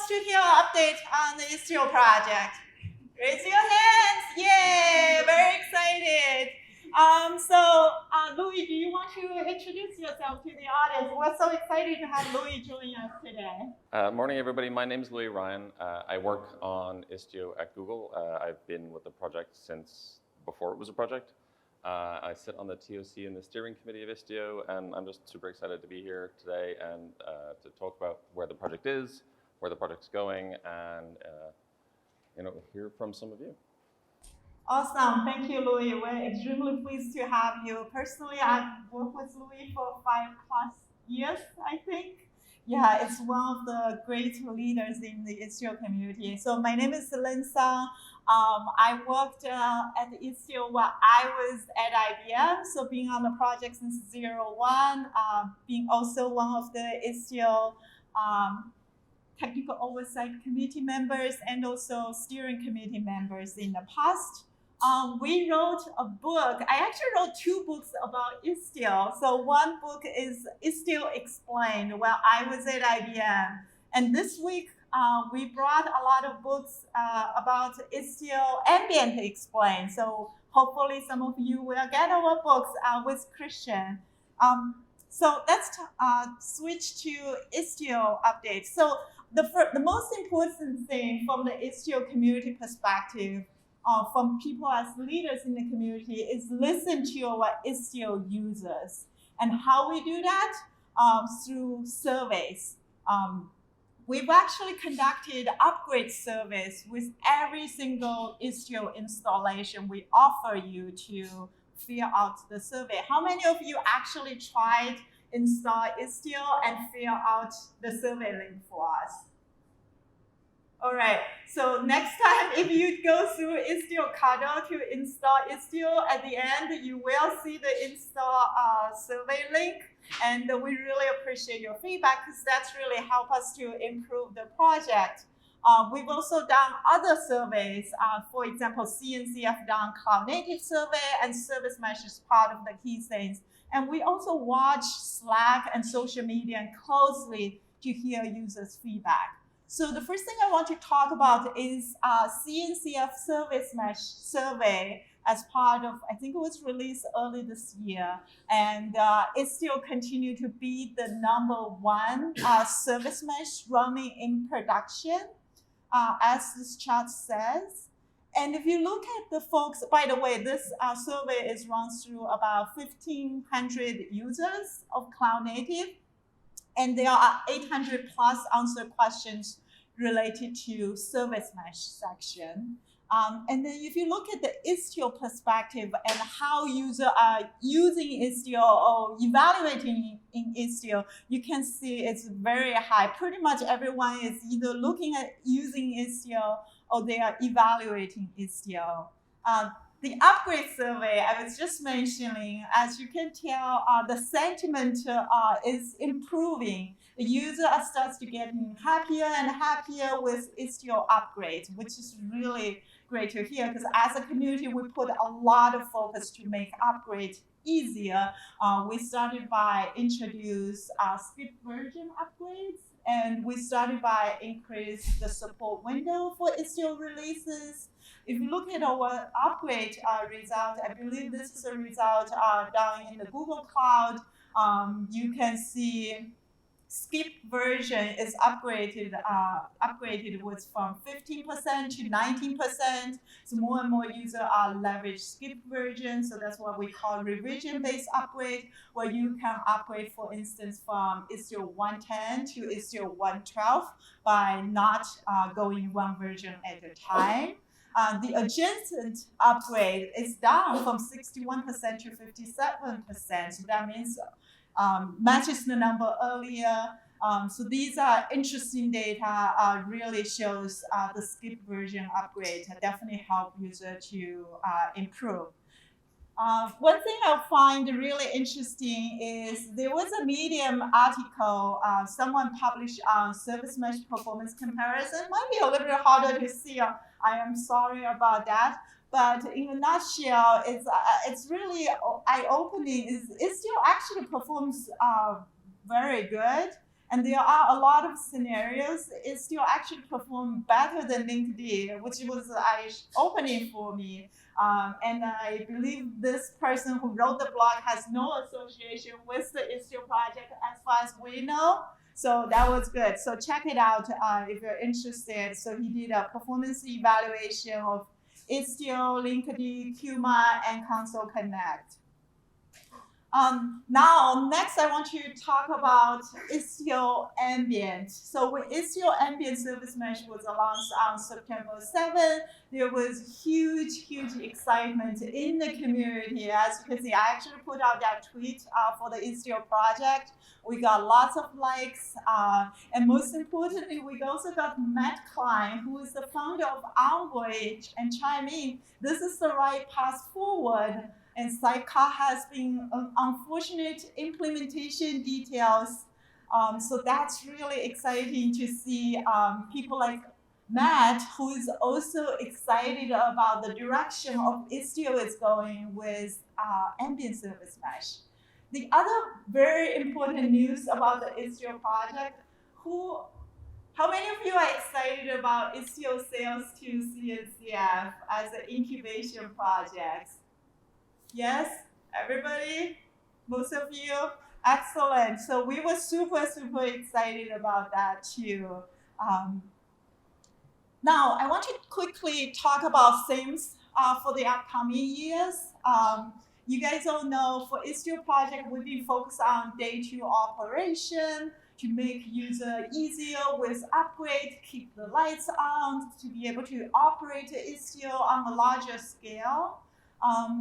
wants to hear an update on the Istio project? Raise your hands. Yay, very excited. Louis, do you want to introduce yourself to the audience? We're so excited to have Louis join us today. Morning, everybody. My name is Louis Ryan. I work on Istio at Google. I've been with the project since before it was a project. I sit on the TOC and the steering committee of Istio, and I'm just super excited to be here today and to talk about where the project is, where the project's going, and hear from some of you. Awesome. Thank you, Louis. We're extremely pleased to have you. Personally, I've worked with Louis for 5+ years, I think. Yeah, it's one of the great leaders in the Istio community. So my name is Lin Sang. I worked at Istio while I was at IBM, so being on the project since 01, being also one of the Istio technical oversight committee members and also steering committee members in the past. We wrote a book. I actually wrote 2 books about Istio. So one book is Istio Explained while I was at IBM. And this week, we brought a lot of books about Istio Ambient Explained. So hopefully some of you will get our books with Christian. So let's switch to Istio updates. So the most important thing from the Istio community perspective, from people as leaders in the community, is listen to our Istio users. And how we do that? Through surveys. We've actually conducted upgrade surveys with every single Istio installation we offer you to fill out the survey. How many of you actually tried install Istio and fill out the survey link for us? All right, so next time if you go through Istio Kado to install Istio, at the end you will see the install survey link, and we really appreciate your feedback because that's really helped us to improve the project. We've also done other surveys. For example, CNCF done Cloud Native survey, and Service Mesh is part of the key things. And we also watch Slack and social media closely to hear users' feedback. So the first thing I want to talk about is CNCF Service Mesh survey as part of, I think it was released early this year. And it still continues to be the #1 service mesh running in production, as this chart says. And if you look at the folks, by the way, this survey is run through about 1,500 users of Cloud Native. And there are 800+ answered questions related to service mesh section. And then if you look at the Istio perspective and how users are using Istio or evaluating in Istio, you can see it's very high. Pretty much everyone is either looking at using Istio or they are evaluating Istio. The upgrade survey I was just mentioning, as you can tell, the sentiment is improving. The user starts to get happier and happier with Istio upgrades, which is really great to hear because as a community, we put a lot of focus to make upgrades easier. We started by introduce skip version upgrades, and we started by increase the support window for Istio releases. If you look at our upgrade result, I believe this is a result down in the Google Cloud. You can see skip version is upgraded was from 15% to 19%. So more and more users are leverage skip version. So that's what we call revision-based upgrade, where you can upgrade, for instance, from Istio 110 to Istio 112 by not going one version at a time. The adjacent upgrade is down from 61% to 57%. So that means matches the number earlier. So these are interesting data, really shows the skip version upgrade definitely help user to improve. One thing I find really interesting is there was a Medium article someone published on service mesh performance comparison. Might be a little bit harder to see. I am sorry about that. But in a nutshell, it's really eye-opening. It still actually performs very good. And there are a lot of scenarios it still actually perform better than LinkedIn, which was eye-opening for me. And I believe this person who wrote the blog has no association with the Istio project as far as we know. So that was good. So check it out if you're interested. So he did a performance evaluation of Istio, Linkerd, Kuma, and Console Connect. Now, next I want to talk about Istio Ambient. So when Istio Ambient Service Mesh was launched on September 7th, there was huge excitement in the community. As you can see, I actually put out that tweet for the Istio project. We got lots of likes, and most importantly, we also got Matt Klein, who is the founder of Envoy, and chime in. This is the right path forward. And Sidecar has been unfortunate implementation details. So that's really exciting to see people like Matt, who is also excited about the direction of Istio is going with ambient service mesh. The other very important news about the Istio project, how many of you are excited about Istio sales to CNCF as an incubation project? Yes, everybody? Most of you? Excellent. So we were super excited about that too. Now, I want to quickly talk about themes for the upcoming years. You guys all know for Istio project, we've been focused on day 2 operation to make user easier with upgrade, keep the lights on, to be able to operate Istio on a larger scale.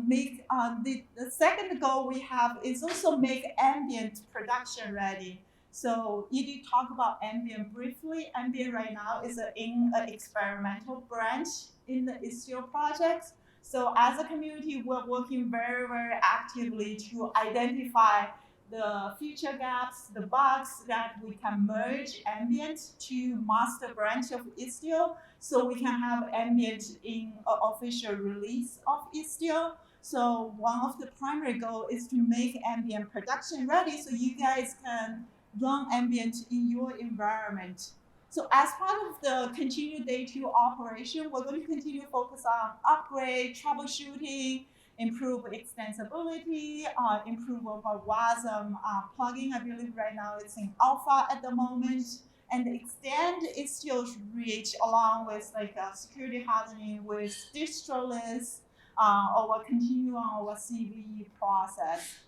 The second goal we have is also make ambient production ready. So you did talk about ambient briefly. Ambient right now is in an experimental branch in the Istio project. So as a community, we're working very actively to identify the feature gaps, the bugs that we can merge ambient to master branch of Istio, so we can have ambient in an official release of Istio. So one of the primary goals is to make ambient production ready so you guys can run ambient in your environment. So as part of the continued day 2 operation, we're going to continue to focus on upgrade, troubleshooting, improve extensibility, improve our WASM plugin. I believe right now it's in alpha at the moment, and extend Istio's reach along with like security hardening with distroless, or we'll continue on our CVE process.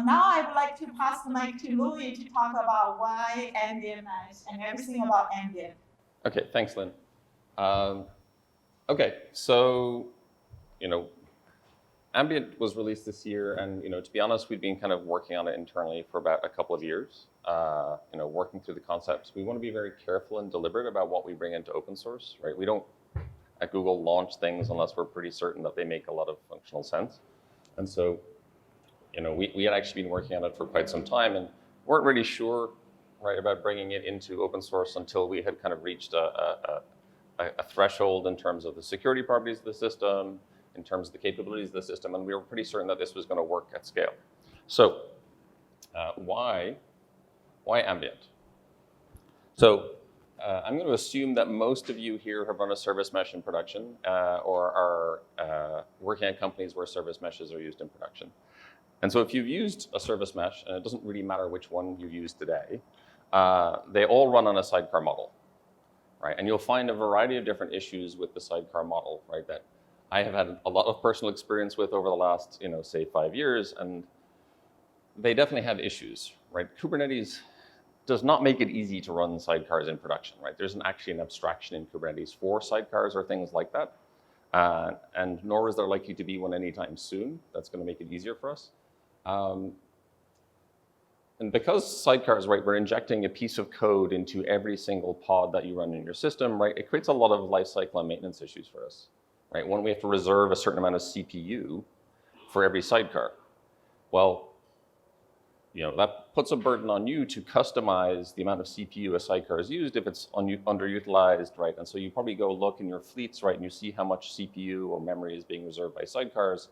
Now I would like to pass the mic to Louis to talk about why ambient mesh and everything about ambient. Okay, thanks, Lynn. Okay, so, Ambient was released this year, and to be honest, we've been kind of working on it internally for about a couple of years. Working through the concepts. We want to be very careful and deliberate about what we bring into open source, right? We don't at Google launch things unless we're pretty certain that they make a lot of functional sense. And so, we had actually been working on it for quite some time and weren't really sure, right, about bringing it into open source until we had kind of reached a threshold in terms of the security properties of the system, in terms of the capabilities of the system, and we were pretty certain that this was going to work at scale. So why ambient? So I'm going to assume that most of you here have run a service mesh in production or are working at companies where service meshes are used in production. And so if you've used a service mesh, and it doesn't really matter which one you use today, they all run on a sidecar model, right? And you'll find a variety of different issues with the sidecar model, right, that I have had a lot of personal experience with over the last, say 5 years, and they definitely have issues, right? Kubernetes does not make it easy to run sidecars in production, right? There isn't actually an abstraction in Kubernetes for sidecars or things like that, and nor is there likely to be one anytime soon that's going to make it easier for us. And because sidecars, right, we're injecting a piece of code into every single pod that you run in your system, right, it creates a lot of lifecycle and maintenance issues for us. Right, when we have to reserve a certain amount of CPU for every sidecar. Well, that puts a burden on you to customize the amount of CPU a sidecar is used if it's underutilized, right? And so you probably go look in your fleets, right, and you see how much CPU or memory is being reserved by sidecars,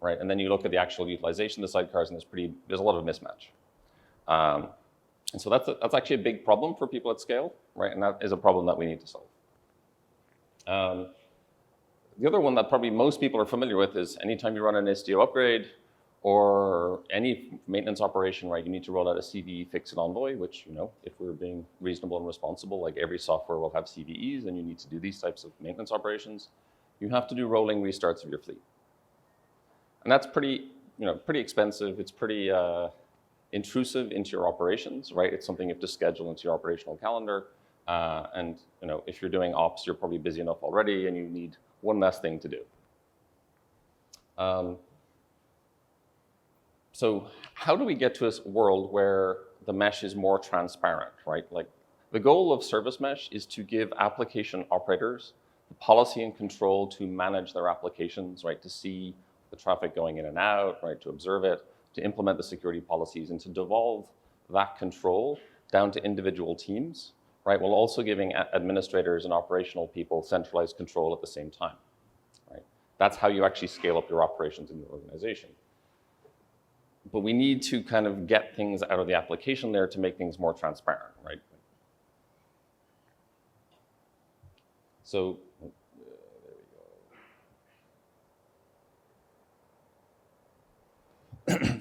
right? And then you look at the actual utilization of the sidecars, and there's a lot of mismatch. And so that's actually a big problem for people at scale, right? And that is a problem that we need to solve. The other one that probably most people are familiar with is anytime you run an Istio upgrade or any maintenance operation, right, you need to roll out a CVE fix and envoy, which, if we're being reasonable and responsible, like every software will have CVEs and you need to do these types of maintenance operations. You have to do rolling restarts of your fleet. And that's pretty expensive. It's pretty intrusive into your operations, right? It's something you have to schedule into your operational calendar. And if you're doing ops, you're probably busy enough already and you need one less thing to do. So how do we get to a world where the mesh is more transparent, right? Like the goal of service mesh is to give application operators the policy and control to manage their applications, right? To see the traffic going in and out, right? To observe it, to implement the security policies, and to devolve that control down to individual teams, right? While also giving administrators and operational people centralized control at the same time, right? That's how you actually scale up your operations in your organization. But we need to kind of get things out of the application there to make things more transparent, right? So,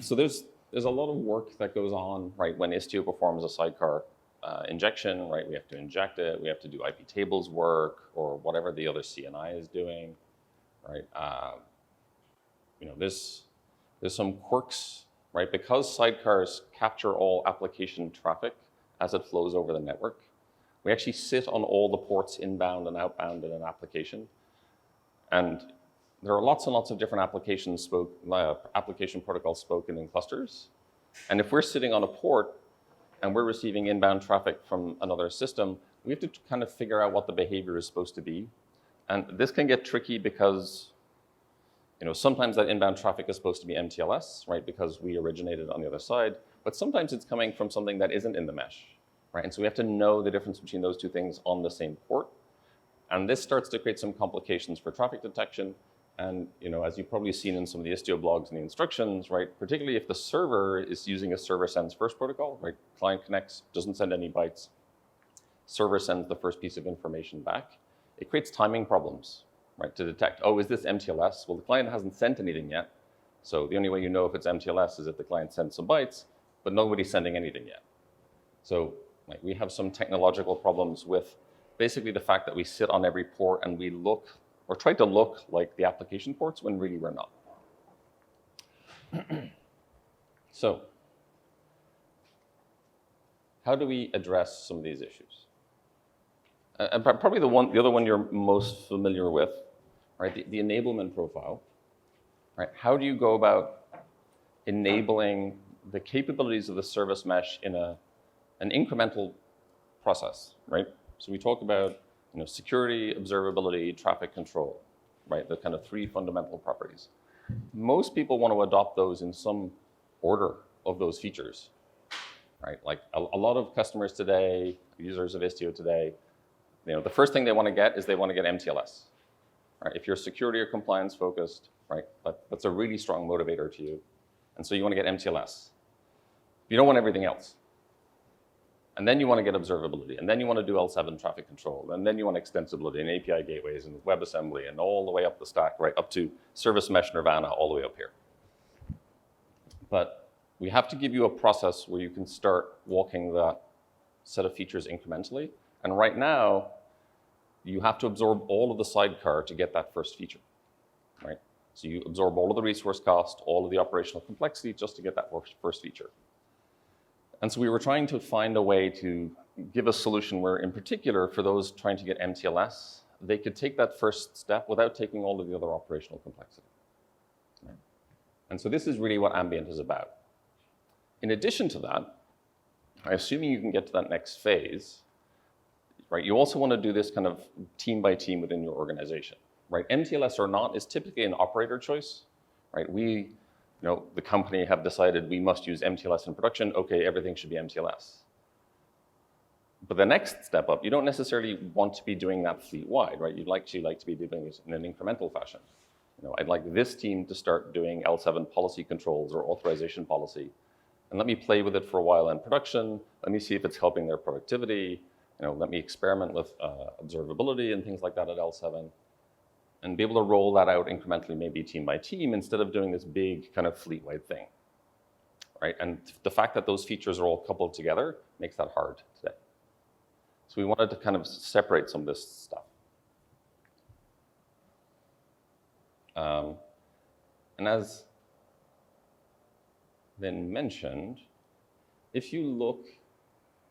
so there's a lot of work that goes on, right, when Istio performs a sidecar injection, right? We have to inject it, we have to do IP tables work, or whatever the other CNI is doing, right? There's some quirks, right? Because sidecars capture all application traffic as it flows over the network, we actually sit on all the ports inbound and outbound in an application. And there are lots and lots of different application protocols spoken in clusters. And if we're sitting on a port and we're receiving inbound traffic from another system, we have to kind of figure out what the behavior is supposed to be. And this can get tricky because sometimes that inbound traffic is supposed to be MTLS, right, because we originated on the other side, but sometimes it's coming from something that isn't in the mesh, right? And so we have to know the difference between those two things on the same port. And this starts to create some complications for traffic detection. And as you've probably seen in some of the Istio blogs and the instructions, right, particularly if the server is using a server sends first protocol, right, client connects, doesn't send any bytes, server sends the first piece of information back, it creates timing problems, right, to detect, oh, is this MTLS? Well, the client hasn't sent anything yet. So the only way you know if it's MTLS is if the client sends some bytes, but nobody's sending anything yet. So we have some technological problems with basically the fact that we sit on every port and we look, or try to look like the application ports when really we're not. So how do we address some of these issues? And probably the other one you're most familiar with, right? The enablement profile, right? How do you go about enabling the capabilities of the service mesh in an incremental process, right? So we talk about security, observability, traffic control, right? The kind of three fundamental properties. Most people want to adopt those in some order of those features, right? Like a lot of customers today, users of Istio today, the first thing they want to get is they want to get MTLS, right? If you're security or compliance focused, right, that's a really strong motivator to you. And so you want to get MTLS. You don't want everything else. And then you want to get observability. And then you want to do L7 traffic control. And then you want extensibility and API gateways and WebAssembly and all the way up the stack, right, up to service mesh nirvana all the way up here. But we have to give you a process where you can start walking that set of features incrementally. And right now, you have to absorb all of the sidecar to get that first feature, right? So you absorb all of the resource cost, all of the operational complexity just to get that first feature. And so we were trying to find a way to give a solution where, in particular, for those trying to get MTLS, they could take that first step without taking all of the other operational complexity. Right? And so this is really what Ambient is about. In addition to that, assuming you can get to that next phase, right, you also want to do this kind of team by team within your organization. Right? MTLS or not is typically an operator choice. Right? We, the company have decided we must use MTLS in production. Okay, everything should be MTLS. But the next step up, you don't necessarily want to be doing that fleet-wide, right? You'd actually like to be doing it in an incremental fashion. I'd like this team to start doing L7 policy controls or authorization policy. and let me play with it for a while in production. Let me see if it's helping their productivity. Let me experiment with observability and things like that at L7, and be able to roll that out incrementally, maybe team by team, instead of doing this big kind of fleet-wide thing, right? And the fact that those features are all coupled together makes that hard today. So we wanted to kind of separate some of this stuff. And as Lin mentioned, if you look,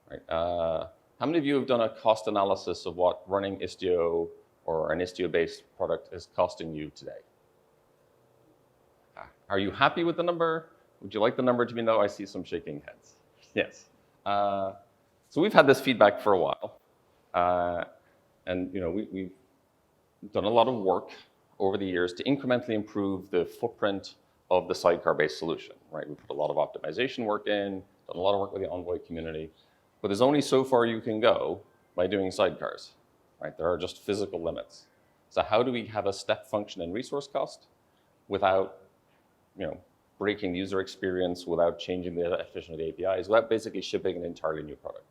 right, how many of you have done a cost analysis of what running Istio or an Istio-based product is costing you today? Are you happy with the number? Would you like the number to be no? I see some shaking heads. Yes. So we've had this feedback for a while, and we've done a lot of work over the years to incrementally improve the footprint of the sidecar-based solution, right? We put a lot of optimization work in, done a lot of work with the Envoy community, but there's only so far you can go by doing sidecars, right? There are just physical limits. So how do we have a step function in resource cost without, breaking the user experience, without changing the efficiency of the APIs, without basically shipping an entirely new product?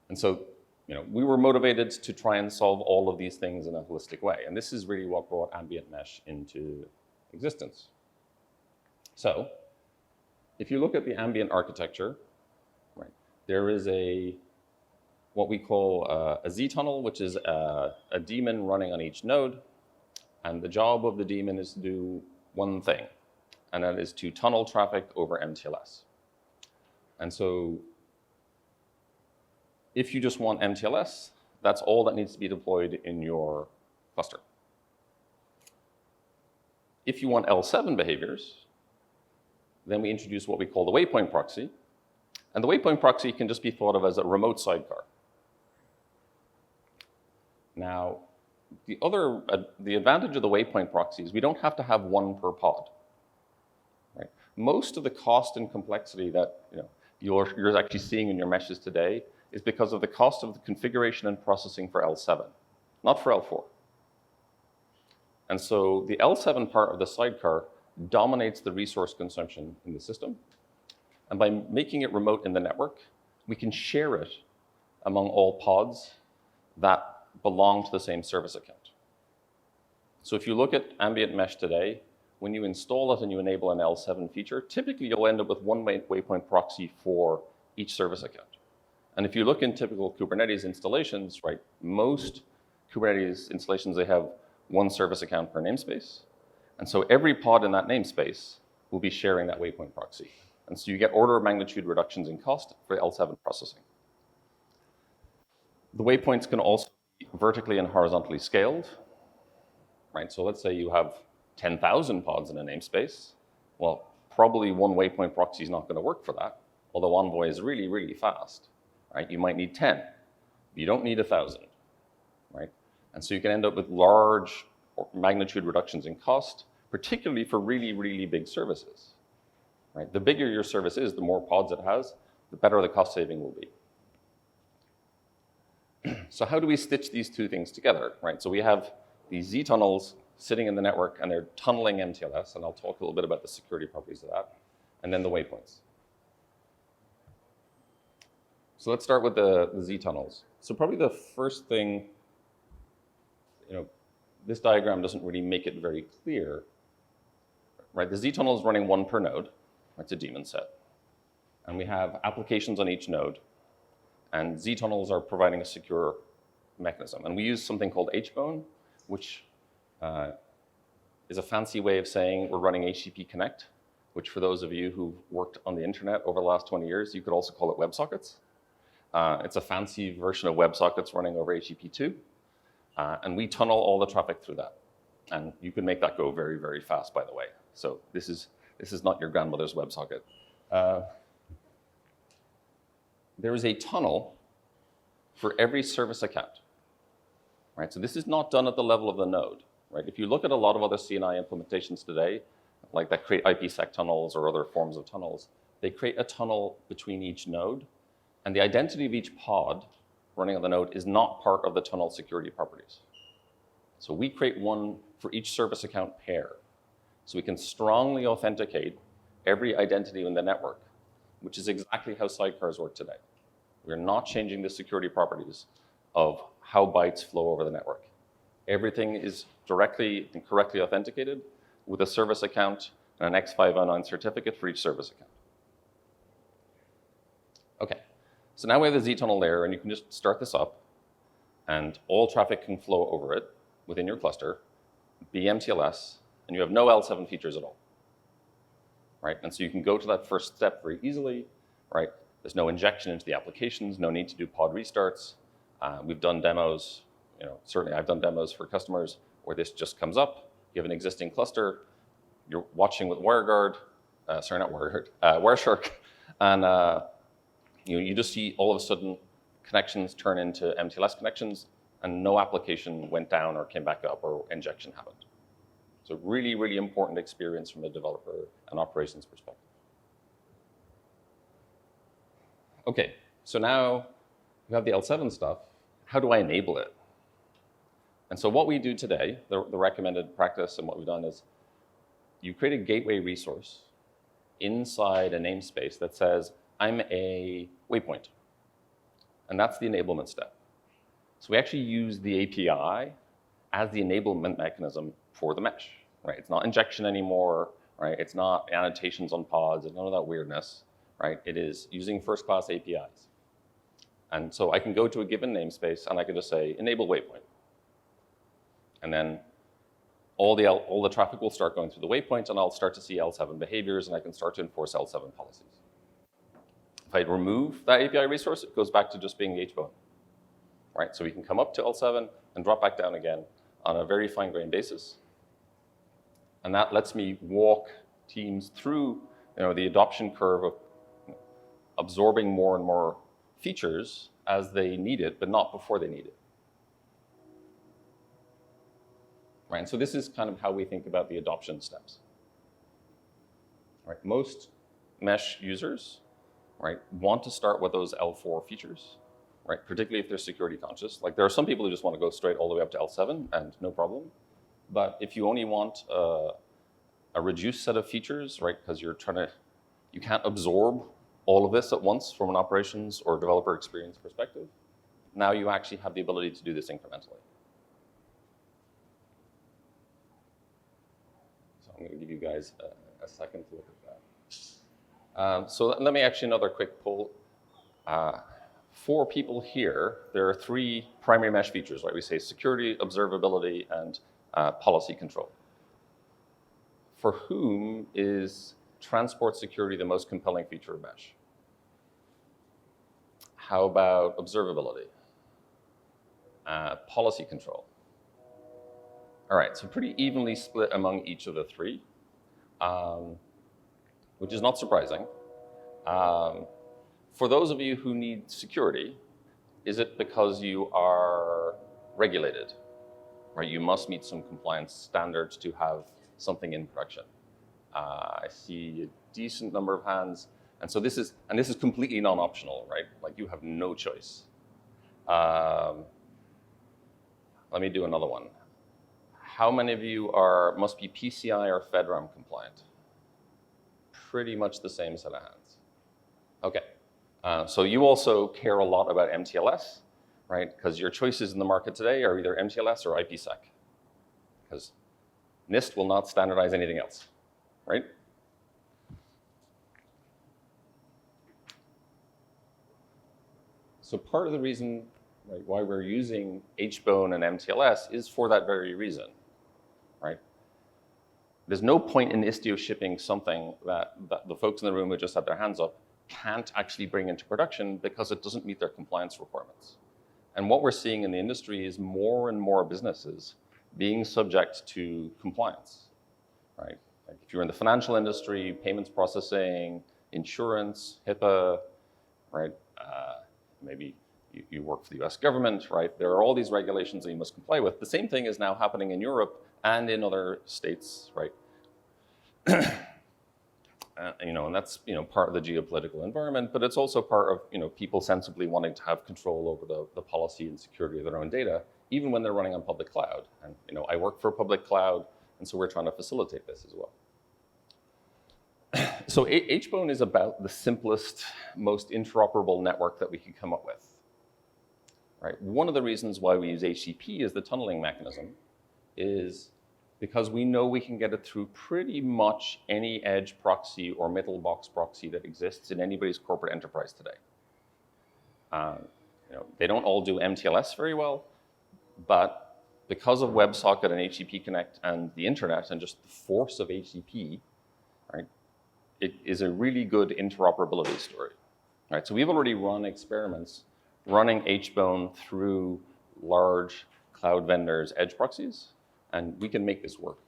And so, we were motivated to try and solve all of these things in a holistic way. And this is really what brought ambient mesh into existence. So if you look at the ambient architecture, right, there is what we call a Z-tunnel, which is a daemon running on each node. And the job of the daemon is to do one thing, and that is to tunnel traffic over MTLS. And so if you just want MTLS, that's all that needs to be deployed in your cluster. If you want L7 behaviors, then we introduce what we call the waypoint proxy. And the waypoint proxy can just be thought of as a remote sidecar. Now, the advantage of the waypoint proxy is we don't have to have one per pod. Right? Most of the cost and complexity that you're actually seeing in your meshes today is because of the cost of the configuration and processing for L7, not for L4. And so the L7 part of the sidecar dominates the resource consumption in the system. And by making it remote in the network, we can share it among all pods that belong to the same service account. So if you look at ambient mesh today, when you install it and you enable an L7 feature, typically you'll end up with one waypoint proxy for each service account. And if you look in typical Kubernetes installations, right, most Kubernetes installations, they have one service account per namespace. And so every pod in that namespace will be sharing that waypoint proxy. And so you get order of magnitude reductions in cost for L7 processing. The waypoints can also be vertically and horizontally scaled, right? So let's say you have 10,000 pods in a namespace. Well, probably one waypoint proxy is not going to work for that, although Envoy is really, really fast. Right? You might need 10. You don't need 1,000, right? And so you can end up with large magnitude reductions in cost, particularly for really, really big services, right? The bigger your service is, the more pods it has, the better the cost saving will be. So how do we stitch these two things together, right? So we have these Z-tunnels sitting in the network, and they're tunneling MTLS, and I'll talk a little bit about the security properties of that, and then the waypoints. So let's start with the Z-tunnels. So probably the first thing, this diagram doesn't really make it very clear, right? The Z-tunnel is running one per node. It's a daemon set. And we have applications on each node. And Z-tunnels are providing a secure mechanism. And we use something called HBone, which is a fancy way of saying we're running HTTP Connect, which for those of you who've worked on the internet over the last 20 years, you could also call it WebSockets. It's a fancy version of WebSockets running over HTTP2. And we tunnel all the traffic through that. And you can make that go very, very fast, by the way. So this is not your grandmother's WebSocket. There is a tunnel for every service account, right? So this is not done at the level of the node, right? If you look at a lot of other CNI implementations today, like that create IPsec tunnels or other forms of tunnels, they create a tunnel between each node, and the identity of each pod running on the node is not part of the tunnel security properties. So we create one for each service account pair. So we can strongly authenticate every identity in the network, which is exactly how sidecars work today. We're not changing the security properties of how bytes flow over the network. Everything is directly and correctly authenticated with a service account and an X509 certificate for each service account. Okay, so now we have the Z-tunnel layer, and you can just start this up, and all traffic can flow over it within your cluster, be MTLS, and you have no L7 features at all, right? And so you can go to that first step very easily, right? There's no injection into the applications, no need to do pod restarts. We've done demos, certainly I've done demos for customers where this just comes up, you have an existing cluster, you're watching with WireGuard, sorry, not WireGuard, Wireshark, and you just see all of a sudden connections turn into MTLS connections, and no application went down or came back up or injection happened. So really, really important experience from a developer and operations perspective. Okay, so now you have the L7 stuff. How do I enable it? And so what we do today, the recommended practice and what we've done is you create a gateway resource inside a namespace that says, I'm a waypoint. And that's the enablement step. So we actually use the API as the enablement mechanism for the mesh, right? It's not injection anymore, right? It's not annotations on pods, it's none of that weirdness, right? It is using first-class APIs. And so I can go to a given namespace and I can just say, enable waypoint. And then all the traffic will start going through the waypoint, and I'll start to see L7 behaviors, and I can start to enforce L7 policies. If I remove that API resource, it goes back to just being the HBone, right? So we can come up to L7 and drop back down again on a very fine-grained basis. And that lets me walk teams through the adoption curve of absorbing more and more features as they need it, but not before they need it. Right, and so this is kind of how we think about the adoption steps. Right, most mesh users, right, want to start with those L4 features, right, particularly if they're security conscious. Like there are some people who just want to go straight all the way up to L7 and no problem. But if you only want a reduced set of features, right, because you can't absorb all of this at once from an operations or developer experience perspective, now you actually have the ability to do this incrementally. I'm going to give you guys a second to look at that. So let me actually another quick poll. For people here, there are three primary mesh features, right? We say security, observability, and policy control. For whom is transport security the most compelling feature of mesh? How about observability? Policy control? All right, so pretty evenly split among each of the three, which is not surprising. For those of you who need security, is it because you are regulated? Right, you must meet some compliance standards to have something in production. I see a decent number of hands, and so this is completely non-optional, right? Like you have no choice. Let me do another one. How many of you must be PCI or FedRAMP compliant? Pretty much the same set of hands. Okay, so you also care a lot about MTLS, right? Because your choices in the market today are either MTLS or IPsec, because NIST will not standardize anything else, right? So part of the reason, right, why we're using HBone and MTLS is for that very reason. Right? There's no point in Istio shipping something that the folks in the room who just had their hands up can't actually bring into production because it doesn't meet their compliance requirements. And what we're seeing in the industry is more and more businesses being subject to compliance. Right? Like if you're in the financial industry, payments processing, insurance, HIPAA, right? Maybe you work for the US government, right? There are all these regulations that you must comply with. The same thing is now happening in Europe and in other states, right? And that's part of the geopolitical environment, but it's also part of people sensibly wanting to have control over the policy and security of their own data, even when they're running on public cloud. And I work for a public cloud, and so we're trying to facilitate this as well. So HBone is about the simplest, most interoperable network that we could come up with. Right? One of the reasons why we use HTTP as the tunneling mechanism is because we know we can get it through pretty much any edge proxy or middle box proxy that exists in anybody's corporate enterprise today. They don't all do MTLS very well, but because of WebSocket and HTTP Connect and the internet and just the force of HTTP, right, it is a really good interoperability story. Right? So we've already run experiments running HBone through large cloud vendors' edge proxies, and we can make this work.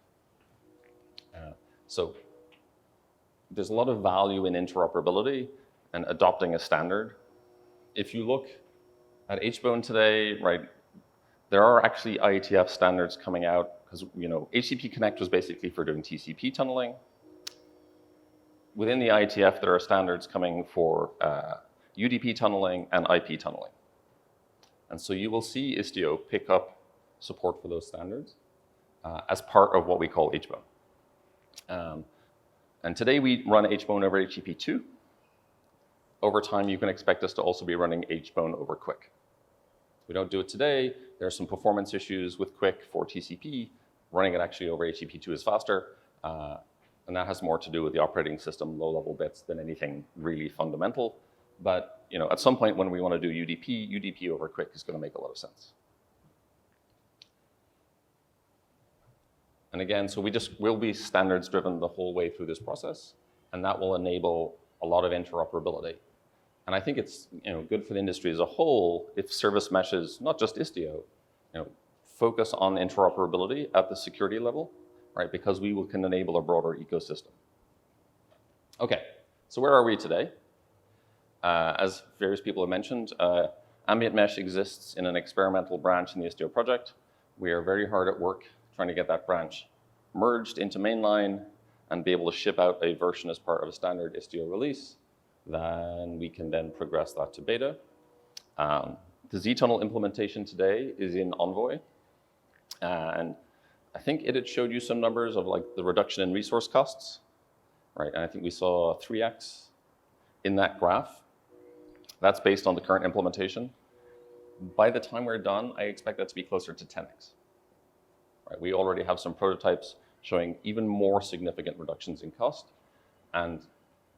So there's a lot of value in interoperability and adopting a standard. If you look at HBone today, right, there are actually IETF standards coming out because HTTP Connect was basically for doing TCP tunneling. Within the IETF, there are standards coming for UDP tunneling and IP tunneling. And so you will see Istio pick up support for those standards as part of what we call HBone. And today we run HBone over HTTP 2. Over time, you can expect us to also be running HBone over QUIC. We don't do it today. There are some performance issues with QUIC for TCP. Running it actually over HTTP 2 is faster. And that has more to do with the operating system, low-level bits, than anything really fundamental. But at some point when we want to do UDP over QUIC is going to make a lot of sense. And again, so we'll be standards-driven the whole way through this process, and that will enable a lot of interoperability. And I think it's good for the industry as a whole if service meshes, not just Istio, focus on interoperability at the security level, right? Because we can enable a broader ecosystem. Okay, so where are we today? As various people have mentioned, Ambient Mesh exists in an experimental branch in the Istio project. We are very hard at work trying to get that branch merged into mainline and be able to ship out a version as part of a standard Istio release. Then we can then progress that to beta. The Z-tunnel implementation today is in Envoy. And I think it had showed you some numbers of like the reduction in resource costs, right? And I think we saw 3x in that graph. That's based on the current implementation. By the time we're done, I expect that to be closer to 10x. Right? We already have some prototypes showing even more significant reductions in cost. And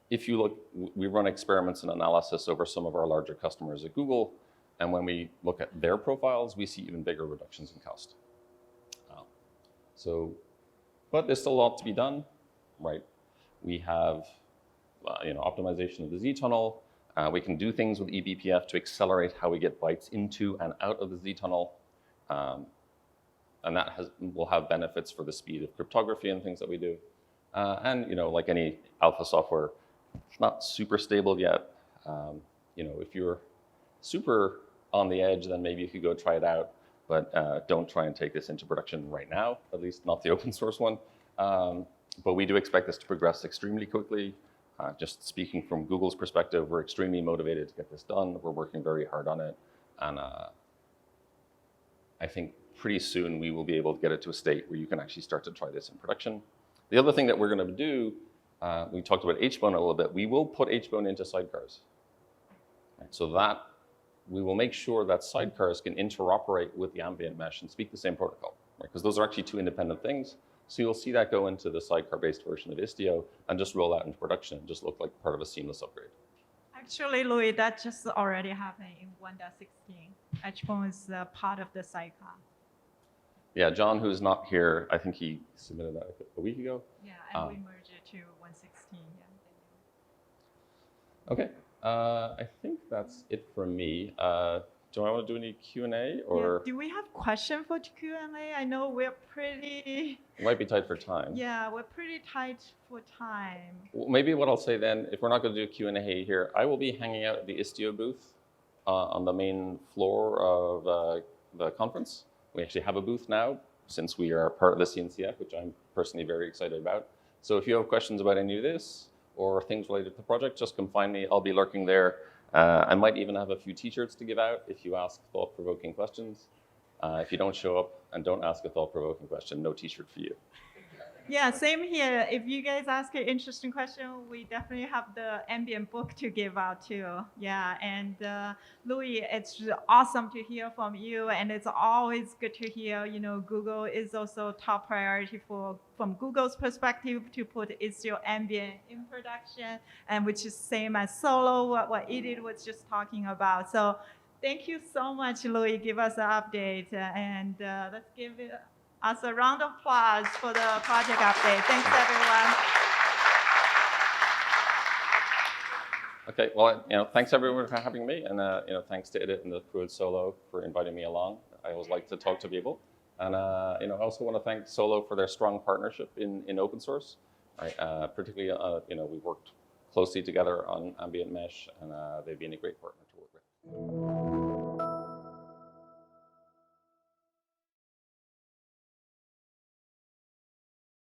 if you look, we run experiments and analysis over some of our larger customers at Google. And when we look at their profiles, we see even bigger reductions in cost. But there's still a lot to be done, right? We have optimization of the Z-tunnel. We can do things with eBPF to accelerate how we get bytes into and out of the Z-tunnel. And that will have benefits for the speed of cryptography and things that we do. And like any alpha software, it's not super stable yet. If you're super on the edge, then maybe you could go try it out. But don't try and take this into production right now, at least not the open source one. But we do expect this to progress extremely quickly. Just speaking from Google's perspective, we're extremely motivated to get this done. We're working very hard on it. And I think pretty soon we will be able to get it to a state where you can actually start to try this in production. The other thing that we're going to do, we talked about HBone a little bit. We will put HBone into Sidecars. Right, so that we will make sure that Sidecars can interoperate with the ambient mesh and speak the same protocol, right? Because those are actually two independent things. So you'll see that go into the sidecar-based version of Istio and just roll out into production and just look like part of a seamless upgrade. Actually, Louis, that just already happened in 1.16. HBone is part of the sidecar. Yeah, John, who's not here, I think he submitted that a week ago. Yeah, and we merged it to 1.16. Yeah. Okay. I think that's it from me. Do I want to do any Q&A or? Yeah. Do we have question for Q&A? I know we're pretty. It might be tight for time. Yeah, we're pretty tight for time. Well, maybe what I'll say then, if we're not going to do Q&A here, I will be hanging out at the Istio booth on the main floor of the conference. We actually have a booth now since we are part of the CNCF, which I'm personally very excited about. So if you have questions about any of this or things related to the project, just come find me. I'll be lurking there. I might even have a few t-shirts to give out if you ask thought-provoking questions. If you don't show up and don't ask a thought-provoking question, no t-shirt for you. Yeah, same here. If you guys ask an interesting question, we definitely have the ambient book to give out too. Yeah, and Louis, it's awesome to hear from you, and it's always good to hear. Google is also top priority from Google's perspective to put Istio Ambient in production, and which is same as Solo, what Edith was just talking about. So thank you so much, Louis. Give us an update, and let's give it us a round of applause for the project update. Thanks, everyone. Okay, well, thanks everyone for having me, and thanks to Edit and the crew at Solo for inviting me along. I always like to talk to people, and I also want to thank Solo for their strong partnership in open source. Particularly, we worked closely together on Ambient Mesh, and they've been a great partner to work with.